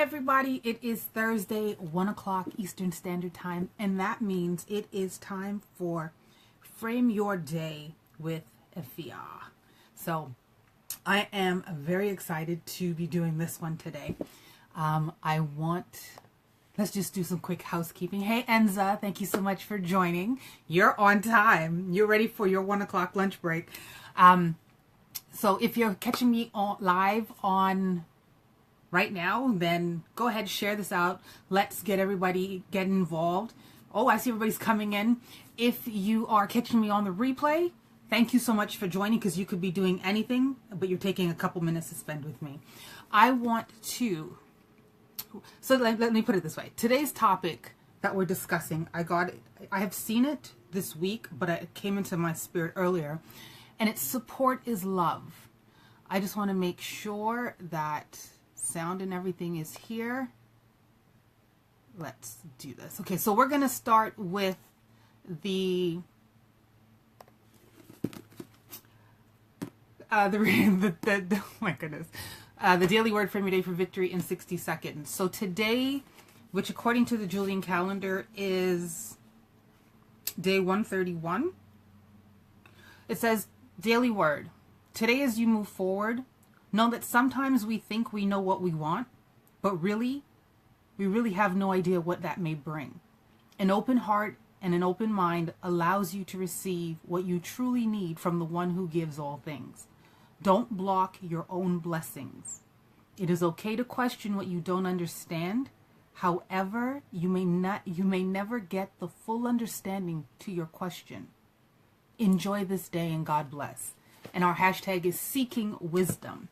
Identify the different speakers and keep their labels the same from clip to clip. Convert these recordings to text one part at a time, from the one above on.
Speaker 1: everybody, it is Thursday, 1 o'clock Eastern Standard Time, and that means it is time for Frame Your Day with Efia. So I am very excited to be doing this one today. Let's just do some quick housekeeping. Hey, Enza, thank you so much for joining. You're on time. You're ready for your 1 o'clock lunch break. So if you're catching me live on right now, then go ahead, share this out. Let's get everybody getting involved. Oh, I see everybody's coming in. If you are catching me on the replay, thank you so much for joining, because you could be doing anything, but you're taking a couple minutes to spend with me. Let me put it this way. Today's topic that we're discussing, I have seen it this week, but it came into my spirit earlier, and it's support is love. I just want to make sure that sound and everything is here. Let's do this. Okay, so we're going to start with oh my goodness. The daily word frame your day for victory in 60 seconds. So today, which according to the Julian calendar is day 131, it says, daily word. Today as you move forward, know that sometimes we think we know what we want, but we really have no idea what that may bring. An open heart and an open mind allows you to receive what you truly need from the one who gives all things. Don't block your own blessings. It is okay to question what you don't understand. However, you may never get the full understanding to your question. Enjoy this day and God bless. And our hashtag is seeking wisdom.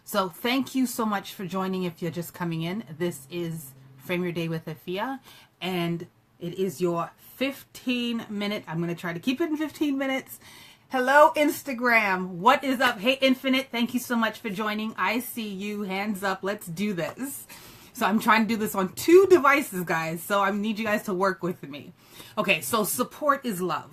Speaker 1: So thank you so much for joining. If you're just coming in, this is Frame Your Day with Efia, and it is your 15-minute. I'm going to try to keep it in 15 minutes. Hello, Instagram. What is up? Hey, Infinite. Thank you so much for joining. I see you. Hands up. Let's do this. So I'm trying to do this on 2 devices, guys. So I need you guys to work with me. Okay, so support is love.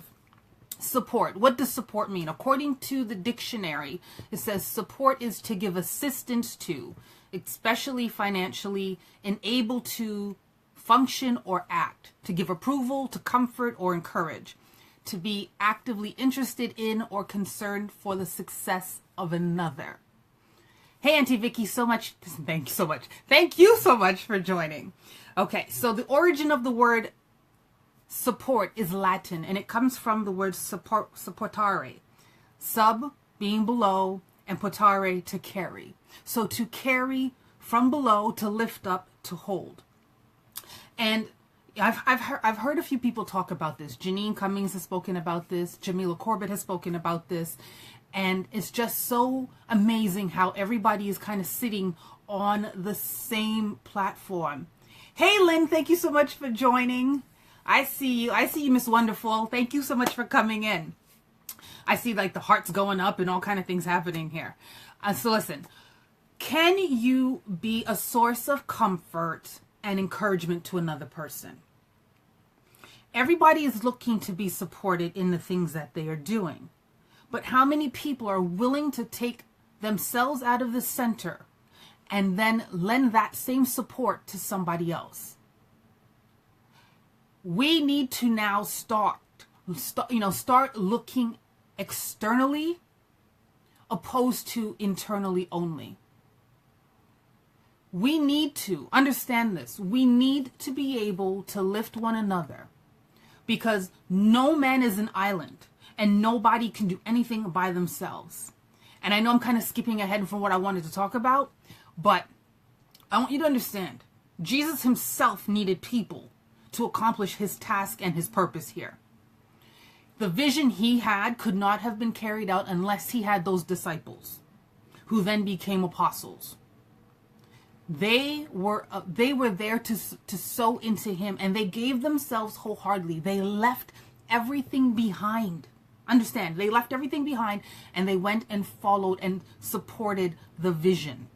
Speaker 1: Support. What does support mean? According to the dictionary, it says support is to give assistance to, especially financially, and able to function or act, to give approval, to comfort or encourage, to be actively interested in or concerned for the success of another. Hey, Auntie Vicky, thank you so much. Thank you so much for joining. Okay, so the origin of the word support is Latin, and it comes from the word supportare. Sub being below, and portare to carry. So to carry from below, to lift up, to hold. And I've heard a few people talk about this. Janine Cummings has spoken about this. Jamila Corbett has spoken about this. And it's just so amazing how everybody is kind of sitting on the same platform. Hey, Lynn, thank you so much for joining. I see you, Miss Wonderful. Thank you so much for coming in. I see like the hearts going up and all kind of things happening here. So listen, can you be a source of comfort and encouragement to another person? Everybody is looking to be supported in the things that they are doing. But how many people are willing to take themselves out of the center and then lend that same support to somebody else? We need to now start looking externally opposed to internally only. We need to understand this. We need to be able to lift one another, because no man is an island and nobody can do anything by themselves. And I know I'm kind of skipping ahead from what I wanted to talk about, but I want you to understand, Jesus himself needed people to accomplish his task and his purpose here. The vision he had could not have been carried out unless he had those disciples, who then became apostles. They were there to sow into him, and they gave themselves wholeheartedly. They left everything behind. Understand, they left everything behind, and they went and followed and supported the vision.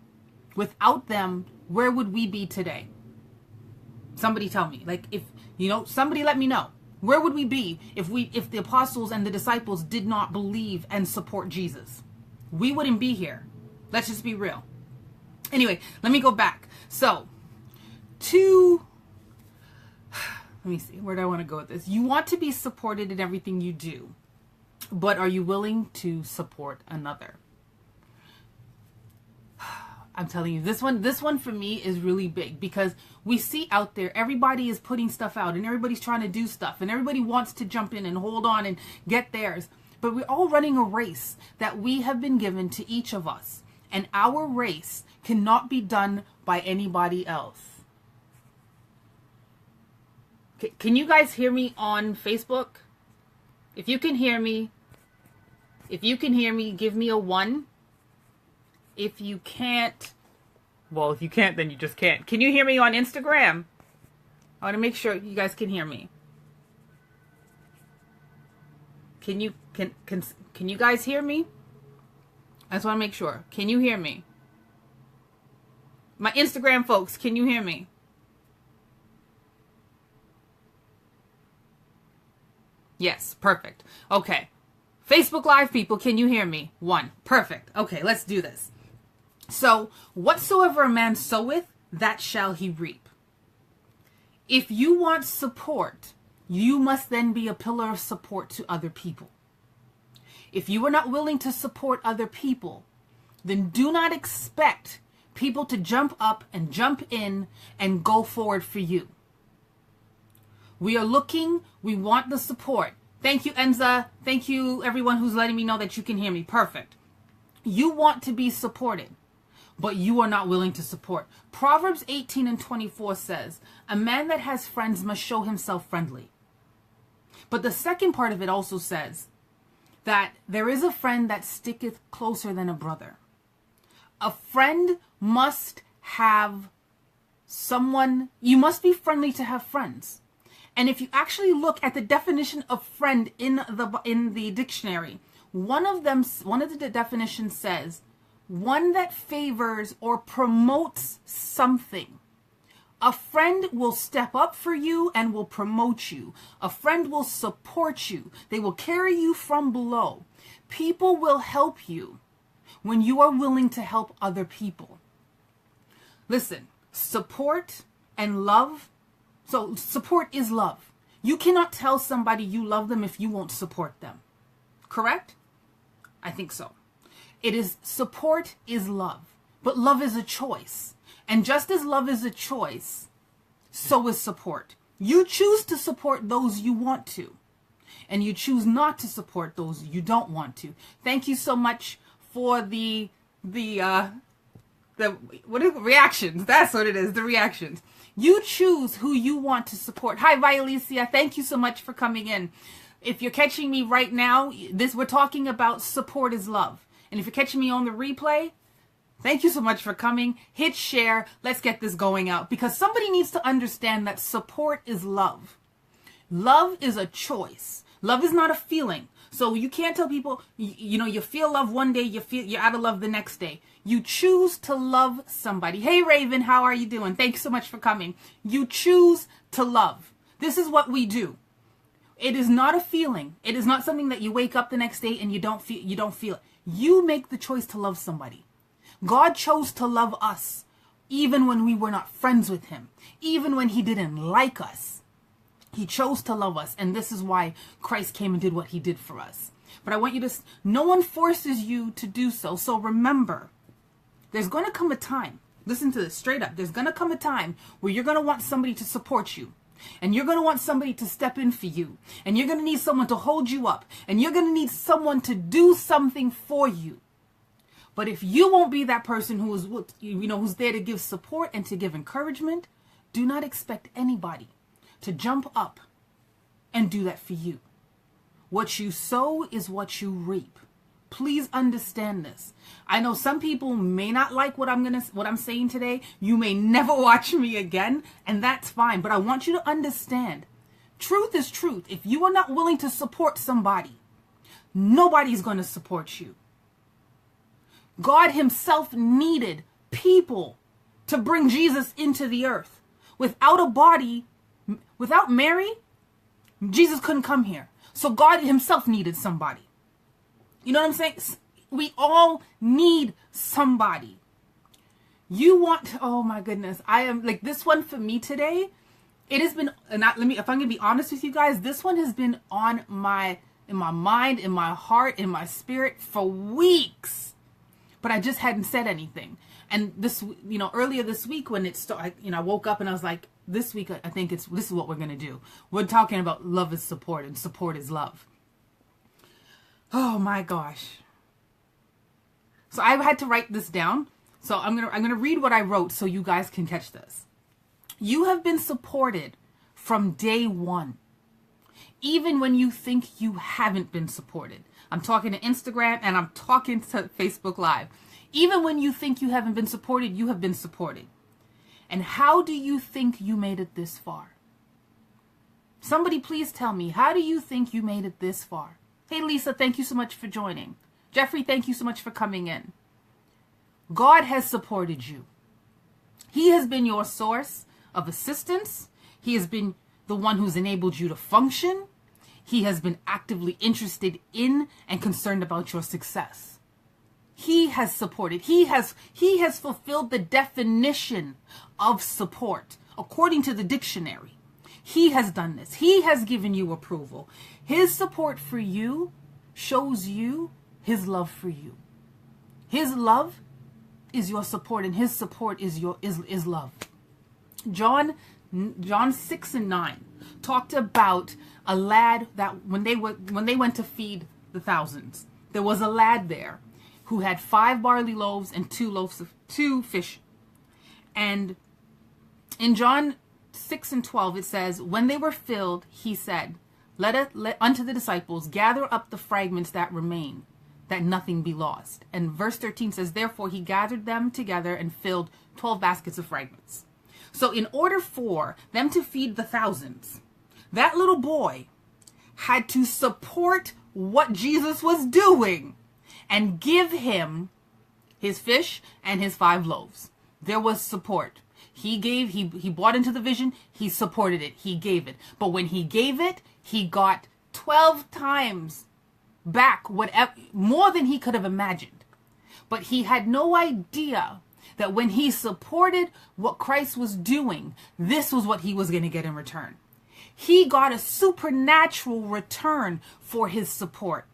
Speaker 1: Without them, where would we be today? Somebody tell me. Like, if somebody let me know. Where would we be if the apostles and the disciples did not believe and support Jesus? We wouldn't be here. Let's just be real. Anyway, let me go back. So, let me see, where do I want to go with this? You want to be supported in everything you do, but are you willing to support another? I'm telling you, this one for me is really big, because we see out there, everybody is putting stuff out and everybody's trying to do stuff and everybody wants to jump in and hold on and get theirs. But we're all running a race that we have been given to each of us. And our race cannot be done by anybody else. Can you guys hear me on Facebook? If you can hear me, give me a 1. If you can't, well, if you can't, then you just can't. Can you hear me on Instagram? I want to make sure you guys can hear me. Can you guys hear me? I just want to make sure. Can you hear me? My Instagram folks, can you hear me? Yes, perfect. Okay. Facebook Live people, can you hear me? 1. Perfect. Okay, let's do this. So, whatsoever a man soweth, that shall he reap. If you want support, you must then be a pillar of support to other people. If you are not willing to support other people, then do not expect people to jump up and jump in and go forward for you. We are looking, we want the support. Thank you, Enza. Thank you, everyone who's letting me know that you can hear me. Perfect. You want to be supported, but you are not willing to support. Proverbs 18:24 says, a man that has friends must show himself friendly. But the second part of it also says that there is a friend that sticketh closer than a brother. A friend must have someone, you must be friendly to have friends. And if you actually look at the definition of friend in the dictionary, one of the definitions says, one that favors or promotes something. A friend will step up for you and will promote you. A friend will support you. They will carry you from below. People will help you when you are willing to help other people. Listen, support and love. So support is love. You cannot tell somebody you love them if you won't support them. Correct? I think so. Support is love, but love is a choice. And just as love is a choice, so is support. You choose to support those you want to, and you choose not to support those you don't want to. Thank you so much for the reactions. That's what it is, the reactions. You choose who you want to support. Hi, Violicia. Thank you so much for coming in. If you're catching me right now, we're talking about support is love. And if you're catching me on the replay, thank you so much for coming. Hit share. Let's get this going out, because somebody needs to understand that support is love. Love is a choice. Love is not a feeling. So you can't tell people, you feel love one day, you're out of love the next day. You choose to love somebody. Hey, Raven, how are you doing? Thanks so much for coming. You choose to love. This is what we do. It is not a feeling. It is not something that you wake up the next day and you don't feel it. You make the choice to love somebody. God chose to love us even when we were not friends with him, even when he didn't like us. He chose to love us, and this is why Christ came and did what he did for us. But I want you to, no one forces you to do so. So remember, there's going to come a time, listen to this straight up, there's going to come a time where you're going to want somebody to support you. And you're going to want somebody to step in for you. And you're going to need someone to hold you up. And you're going to need someone to do something for you. But if you won't be that person who's there to give support and to give encouragement, do not expect anybody to jump up and do that for you. What you sow is what you reap. Please understand this. I know some people may not like what I'm saying today. You may never watch me again, and that's fine. But I want you to understand, truth is truth. If you are not willing to support somebody, nobody's going to support you. God himself needed people to bring Jesus into the earth. Without a body, without Mary, Jesus couldn't come here. So God himself needed somebody. You know what I'm saying? We all need somebody. You want, oh my goodness. I am like, this one for me today, it has been, if I'm going to be honest with you guys, this one has been in my mind, in my heart, in my spirit for weeks. But I just hadn't said anything. And this, earlier this week when it started, I woke up and I was like, this week, I think this is what we're going to do. We're talking about love is support and support is love. Oh my gosh. So I had to write this down. So I'm going to read what I wrote so you guys can catch this. You have been supported from day one, even when you think you haven't been supported. I'm talking to Instagram and I'm talking to Facebook Live. Even when you think you haven't been supported, you have been supported. And how do you think you made it this far? Somebody please tell me, how do you think you made it this far? Hey, Lisa, thank you so much for joining. Jeffrey, thank you so much for coming in. God has supported you. He has been your source of assistance. He has been the one who's enabled you to function. He has been actively interested in and concerned about your success. He has supported. He has fulfilled the definition of support according to the dictionary. He has done this. He has given you approval. His support for you shows you his love for you. His love is your support, and his support is love. John 6:9 talked about a lad that when they went to feed the thousands, there was a lad there who had 5 barley loaves and 2 fish. And in John 6:12 it says, when they were filled, he said, let unto the disciples gather up the fragments that remain, that nothing be lost. And verse 13 says, therefore he gathered them together and filled 12 baskets of fragments. So in order for them to feed the thousands, that little boy had to support what Jesus was doing and give him his fish and his 5 loaves. There was support. He bought into the vision. He supported it. He gave it. But when he gave it, he got 12 times back, whatever, more than he could have imagined. But he had no idea that when he supported what Christ was doing, this was what he was going to get in return. He got a supernatural return for his support.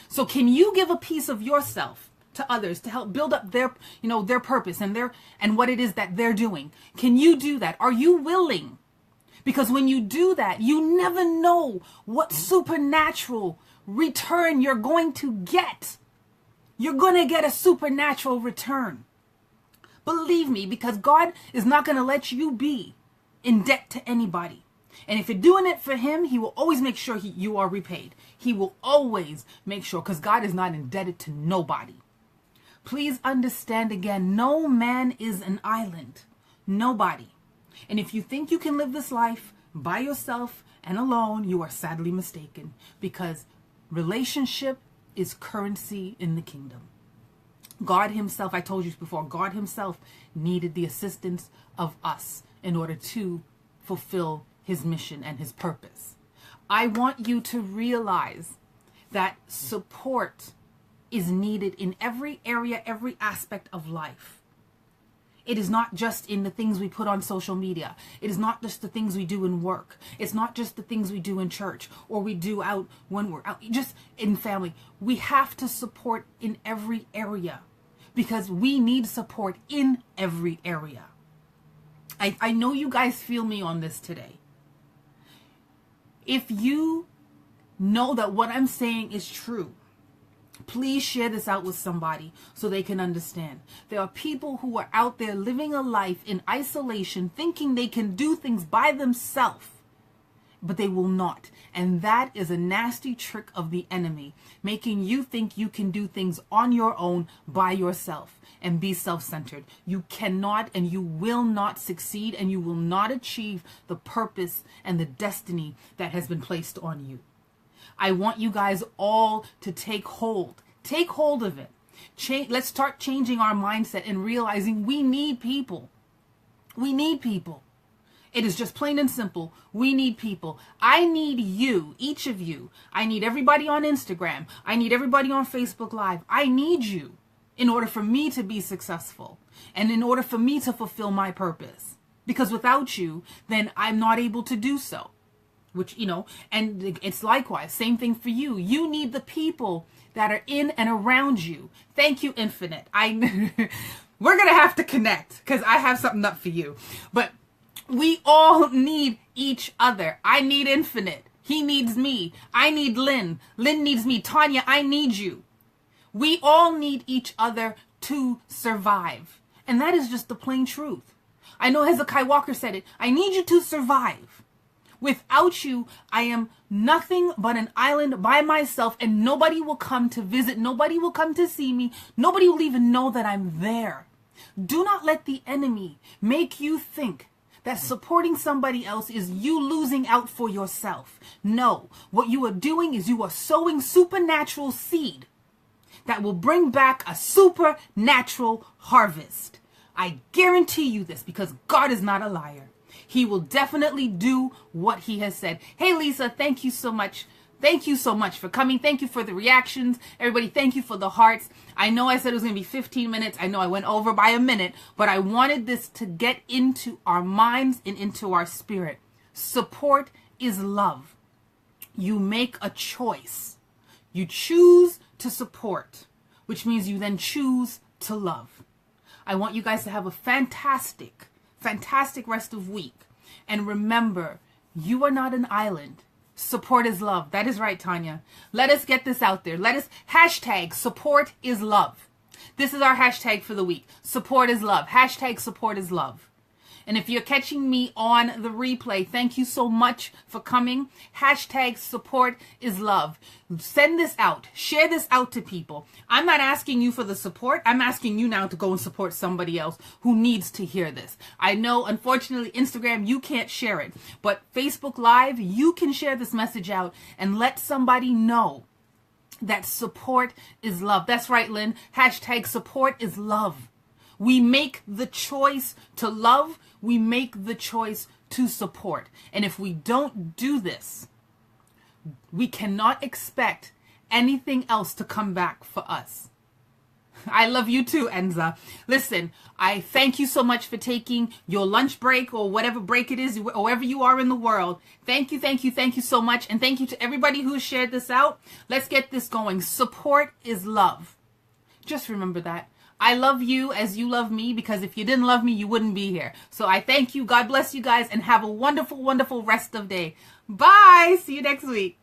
Speaker 1: So can you give a piece of yourself to others to help build up their purpose and what it is that they're doing? Can you do that? Are you willing? Because when you do that, you never know what supernatural return you're going to get. You're going to get a supernatural return. Believe me, because God is not going to let you be in debt to anybody. And if you're doing it for him, he will always make sure you are repaid. He will always make sure, because God is not indebted to nobody. Please understand again, no man is an island. Nobody. And if you think you can live this life by yourself and alone, you are sadly mistaken, because relationship is currency in the kingdom. God himself, I told you before, God himself needed the assistance of us in order to fulfill his mission and his purpose. I want you to realize that support is needed in every area, every aspect of life. It is not just in the things we put on social media. It is not just the things we do in work. It's not just the things we do in church or we do out when we're out, just in family. We have to support in every area because we need support in every area. I know you guys feel me on this today. If you know that what I'm saying is true, please share this out with somebody so they can understand. There are people who are out there living a life in isolation, thinking they can do things by themselves, but they will not. And that is a nasty trick of the enemy, making you think you can do things on your own by yourself and be self-centered. You cannot and you will not succeed, and you will not achieve the purpose and the destiny that has been placed on you. I want you guys all to take hold. Take hold of it. Let's start changing our mindset and realizing we need people. We need people. It is just plain and simple. We need people. I need you, each of you. I need everybody on Instagram. I need everybody on Facebook Live. I need you. in order for me to be successful and in order for me to fulfill my purpose. Because without you, then I'm not able to do so. Which, and it's likewise, same thing for you. You need the people that are in and around you. Thank you, Infinite. We're going to have to connect because I have something up for you. But we all need each other. I need Infinite. He needs me. I need Lynn. Lynn needs me. Tanya, I need you. We all need each other to survive. And that is just the plain truth. I know Hezekiah Walker said it. I need you to survive. Without you, I am nothing but an island by myself, and nobody will come to visit. Nobody will come to see me. Nobody will even know that I'm there. Do not let the enemy make you think that supporting somebody else is you losing out for yourself. No, what you are doing is you are sowing supernatural seed that will bring back a supernatural harvest. I guarantee you this because God is not a liar. He will definitely do what he has said. Hey, Lisa, thank you so much. Thank you so much for coming. Thank you for the reactions. Everybody, thank you for the hearts. I know I said it was going to be 15 minutes. I know I went over by a minute, but I wanted this to get into our minds and into our spirit. Support is love. You make a choice. You choose to support, which means you then choose to love. I want you guys to have a fantastic rest of week. And remember, you are not an island. Support is love. That is right, Tanya. Let us get this out there. Let us hashtag support is love. This is our hashtag for the week. Support is love. Hashtag support is love. And if you're catching me on the replay, thank you so much for coming. Hashtag support is love. Send this out. Share this out to people. I'm not asking you for the support. I'm asking you now to go and support somebody else who needs to hear this. I know, unfortunately, Instagram, you can't share it. But Facebook Live, you can share this message out and let somebody know that support is love. That's right, Lynn. Hashtag support is love. We make the choice to love. We make the choice to support. And if we don't do this, we cannot expect anything else to come back for us. I love you too, Enza. Listen, I thank you so much for taking your lunch break or whatever break it is, wherever you are in the world. Thank you so much. And thank you to everybody who shared this out. Let's get this going. Support is love. Just remember that. I love you as you love me, because if you didn't love me, you wouldn't be here. So I thank you. God bless you guys and have a wonderful, wonderful rest of day. Bye. See you next week.